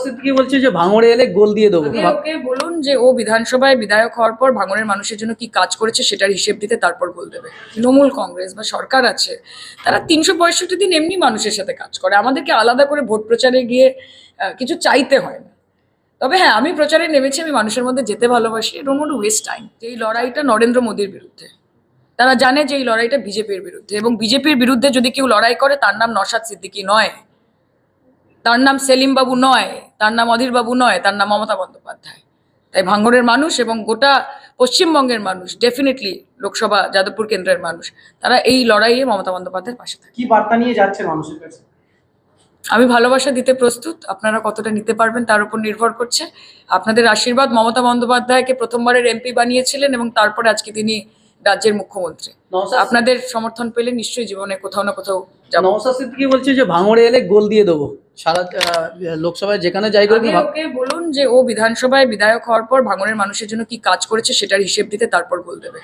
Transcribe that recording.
সিদ্দিকী বলছে যে ভাঙড়ে এলে গোল দিয়ে দেবো। ওকে বলুন যে ও বিধানসভায় বিধায়ক হওয়ার পর ভাঙড়ের মানুষের জন্য কি কাজ করেছে সেটার হিসেব দিতে তারপর গোল দেবে। তৃণমূল কংগ্রেস বা সরকার আছে, তারা ৩৬৫ দিন এমনি মানুষের সাথে কাজ করে, আমাদেরকে আলাদা করে ভোট প্রচারে গিয়ে কিছু চাইতে হয় না। তবে হ্যাঁ, আমি প্রচারে নেমেছি, আমি মানুষের মধ্যে যেতে ভালোবাসি, don't want to waste time. এই লড়াইটা নরেন্দ্র মোদীর বিরুদ্ধে, তারা জানে যে এই লড়াইটা বিজেপির বিরুদ্ধে, এবং বিজেপির বিরুদ্ধে যদি কেউ লড়াই করে তার নাম নওশাদ সিদ্দিকী নয়, তার নাম সেলিম বাবু নয়, তার নাম অধীর বাবু নয়, তার নাম মমতা বন্দ্যোপাধ্যায়। তাই ভাঙড়ের মানুষ এবং গোটা পশ্চিমবঙ্গের মানুষ, ডেফিনেটলি লোকসভা যাদবপুর কেন্দ্রের মানুষ, তারা এই লড়াইয়ে মমতা বন্দ্যোপাধ্যায়ের পাশে থাকে। কি বার্তা নিয়ে যাচ্ছে মানুষের কাছে? আমি ভালোবাসা দিতে প্রস্তুত, আপনারা কতটা নিতে পারবেন তার উপর নির্ভর করছে। আপনাদের আশীর্বাদ মমতা বন্দ্যোপাধ্যায়কে প্রথমবারের এমপি বানিয়েছিলেন এবং তারপরে আজকে তিনি রাজ্যের মুখ্যমন্ত্রী। আপনাদের সমর্থন পেলে নিশ্চয়ই জীবনে কোথাও না কোথাও যাবো। নওশাদ সিদ্দিকী বলছে যে ভাঙড়ে এলে গোল দিয়ে দেবো, সারা লোকসভায় যেখানে যাই করে। ওকে বলুন যে ও বিধানসভায় বিধায়ক হওয়ার পর ভাঙড়ের মানুষের জন্য কি কাজ করেছে সেটার হিসেব দিতে তারপর গোল দেবে।